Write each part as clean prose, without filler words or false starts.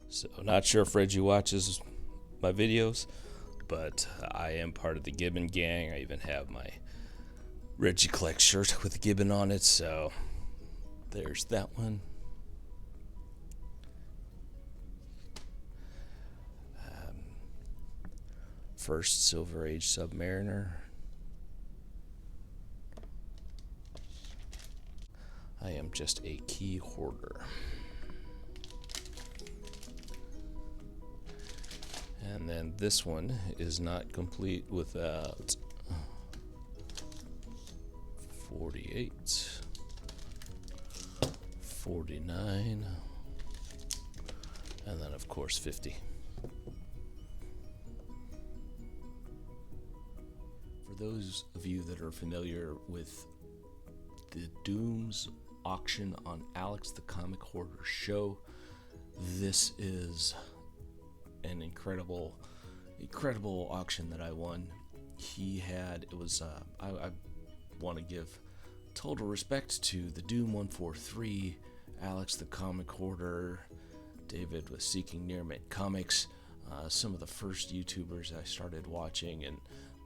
So, not sure if Reggie watches my videos, but I am part of the Gibbon Gang. I even have my Reggie Collect shirt with Gibbon on it, so there's that one. First Silver Age Submariner. I am just a key hoarder. And then this one is not complete without 48, 49, and then of course 50. For those of you that are familiar with the Dooms auction on Alex the Comic Hoarder show, this is an incredible auction that I won. I want to give total respect to the Doom 143, Alex the Comic Hoarder, David with Seeking Nearmit Comics, some of the first YouTubers I started watching, and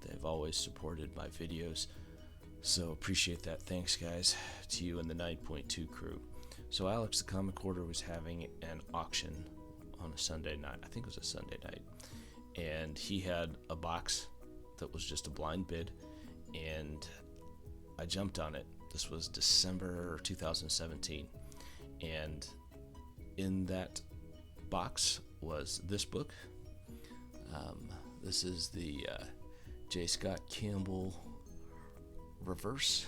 they've always supported my videos. So appreciate that. Thanks, guys, to you and the 9.2 crew. So Alex the Comic Hoarder was having an auction on a Sunday night. I think it was a Sunday night. And he had a box that was just a blind bid, and I jumped on it. This was December 2017. And in that box was this book. This is the J. Scott Campbell reverse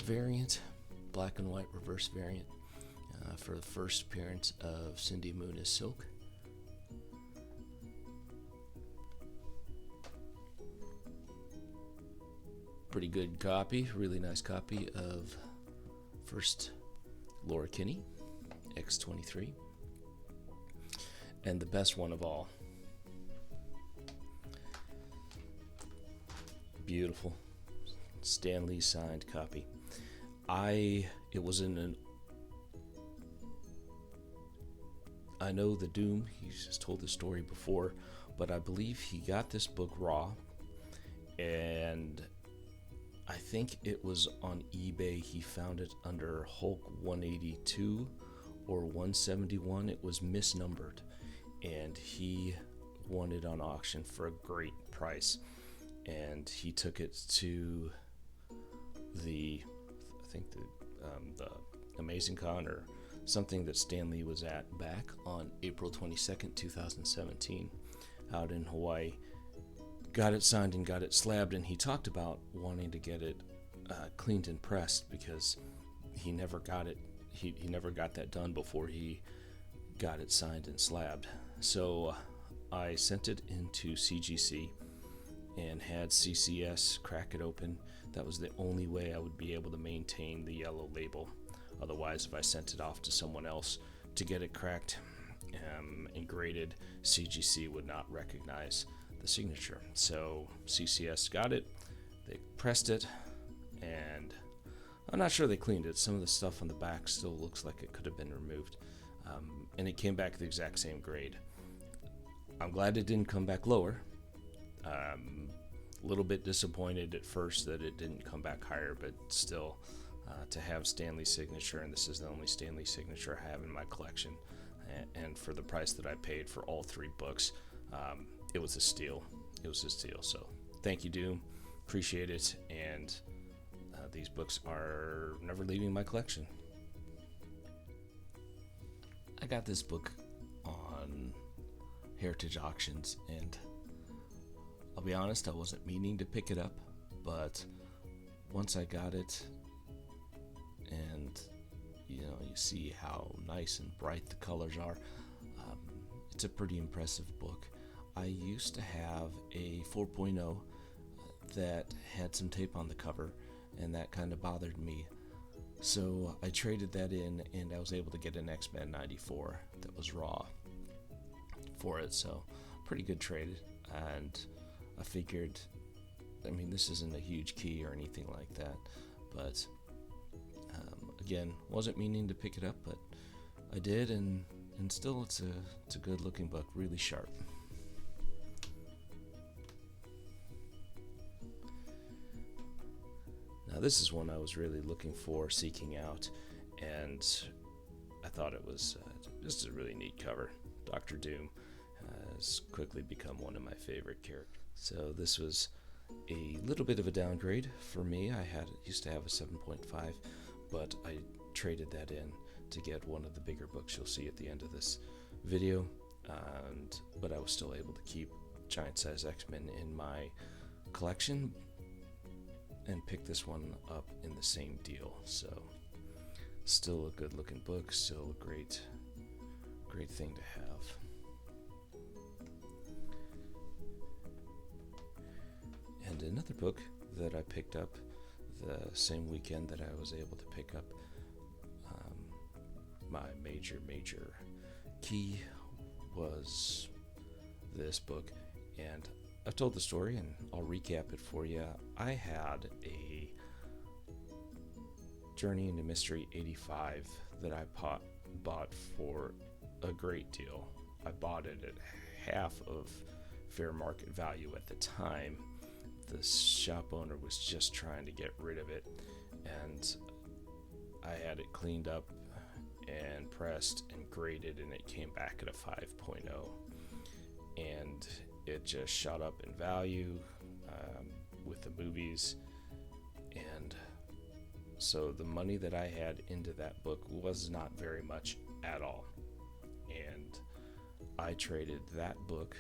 variant, black and white reverse variant, for the first appearance of Cindy Moon as Silk. Pretty good copy, really nice copy of first Laura Kinney, X-23. And the best one of all, beautiful Stan Lee signed copy. It was in an, I know the Doom, he's just told the story before, but I believe he got this book raw, and I think it was on eBay. He found it under Hulk 182 or 171. It was misnumbered, and he won it on auction for a great price. And he took it to the Amazing Con or something that Stan Lee was at back on April 22nd, 2017, out in Hawaii. Got it signed and got it slabbed, and he talked about wanting to get it cleaned and pressed because he never got it. He never got that done before he got it signed and slabbed. So I sent it into CGC and had CCS crack it open. That was the only way I would be able to maintain the yellow label. Otherwise, if I sent it off to someone else to get it cracked and graded, CGC would not recognize the signature. So CCS got it, they pressed it, and I'm not sure they cleaned it. Some of the stuff on the back still looks like it could have been removed, and it came back the exact same grade. I'm glad it didn't come back lower. A little bit disappointed at first that it didn't come back higher, but still, to have Stanley's signature, and this is the only Stanley signature I have in my collection, and for the price that I paid for all three books, it was a steal. It was a steal. So thank you, Doom. Appreciate it. And these books are never leaving my collection. I got this book on Heritage Auctions, and I'll be honest, I wasn't meaning to pick it up, but once I got it, and you see how nice and bright the colors are, it's a pretty impressive book. I used to have a 4.0 that had some tape on the cover, and that kind of bothered me. So I traded that in, and I was able to get an X-Men 94 that was raw for it. So pretty good trade. And I figured, this isn't a huge key or anything like that, but again, wasn't meaning to pick it up, but I did, and and still it's a good looking book, really sharp. Now this is one I was really looking for, seeking out, and I thought it was just a really neat cover. Dr. Doom has quickly become one of my favorite characters. So this was a little bit of a downgrade for me. I used to have a 7.5, but I traded that in to get one of the bigger books you'll see at the end of this video, but I was still able to keep Giant Size X-Men in my collection and pick this one up in the same deal. So still a good looking book, still a great thing to have. And another book that I picked up the same weekend that I was able to pick up my major key was this book, and I've told the story and I'll recap it for you. I had a Journey into Mystery 85 that I bought for a great deal. I bought it at half of fair market value at the time. The shop owner was just trying to get rid of it, and I had it cleaned up and pressed and graded, and it came back at a 5.0, and it just shot up in value with the movies. And so the money that I had into that book was not very much at all, and I traded that book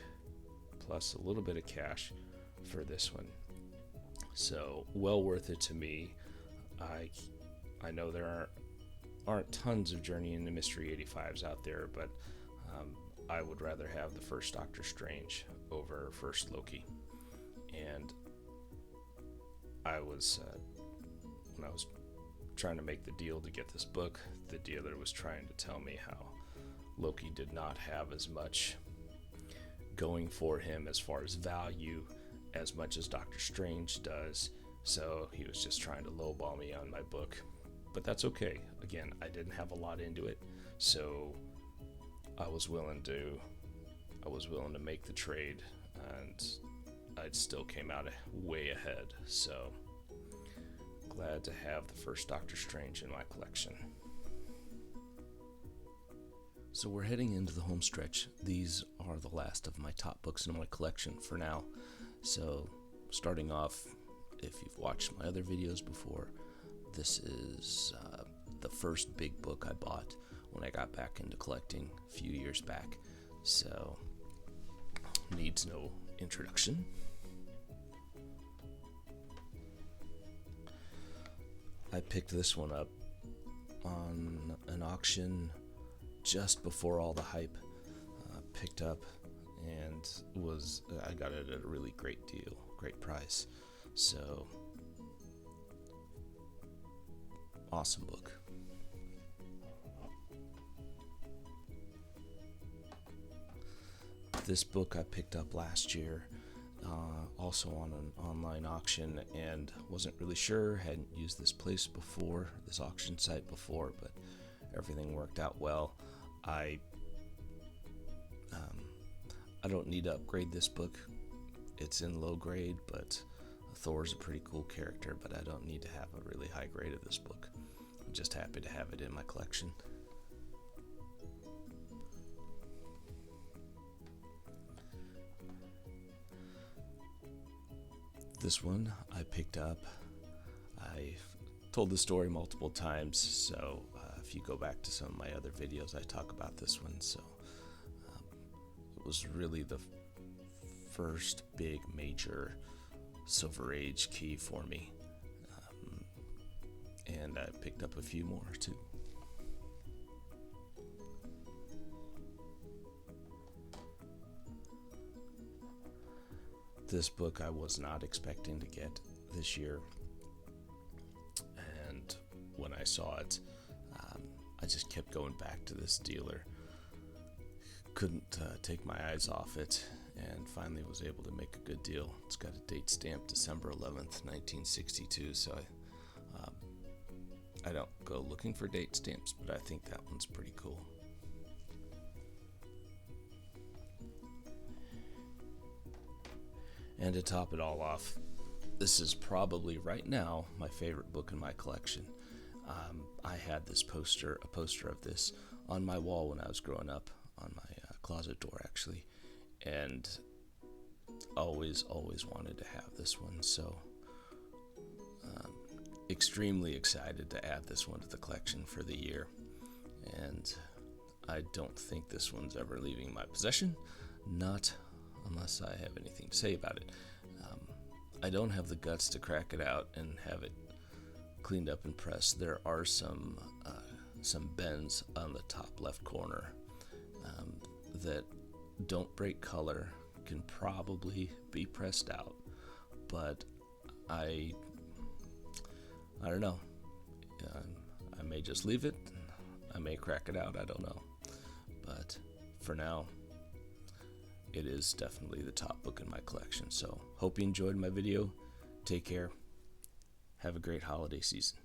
plus a little bit of cash for this one. So well worth it to me. I know there aren't tons of Journey into Mystery 85s out there, but I would rather have the first Doctor Strange over first Loki. And I was when I was trying to make the deal to get this book, the dealer was trying to tell me how Loki did not have as much going for him as far as value as much as Doctor Strange does, so he was just trying to lowball me on my book. But that's okay. Again, I didn't have a lot into it, so I was willing to make the trade, and I still came out way ahead. So glad to have the first Doctor Strange in my collection. So we're heading into the home stretch. These are the last of my top books in my collection for now. So starting off, if you've watched my other videos before, this is the first big book I bought when I got back into collecting a few years back. So needs no introduction. I picked this one up on an auction just before all the hype picked up, and I got it at a really great deal, great price. So awesome book. This book I picked up last year, also on an online auction, and wasn't really sure, hadn't used this place before, this auction site before, but everything worked out well. I don't need to upgrade this book. It's in low grade, but Thor's a pretty cool character, but I don't need to have a really high grade of this book. I'm just happy to have it in my collection. This one I picked up. I've told the story multiple times, so if you go back to some of my other videos, I talk about this one. So it was really the first big major Silver Age key for me, and I picked up a few more too. This book I was not expecting to get this year, and when I saw it, I just kept going back to this dealer. Couldn't take my eyes off it, and finally was able to make a good deal. It's got a date stamp December 11th, 1962, so I don't go looking for date stamps, but I think that one's pretty cool. And to top it all off, this is probably right now my favorite book in my collection. I had a poster of this on my wall when I was growing up, on my closet door actually, and always wanted to have this one. So extremely excited to add this one to the collection for the year, and I don't think this one's ever leaving my possession, not unless I have anything to say about it. I don't have the guts to crack it out and have it cleaned up and pressed. There are some bends on the top left corner that don't break color, can probably be pressed out, but I don't know. I may just leave it. I may crack it out. I don't know. But for now, it is definitely the top book in my collection. So hope you enjoyed my video. Take care. Have a great holiday season.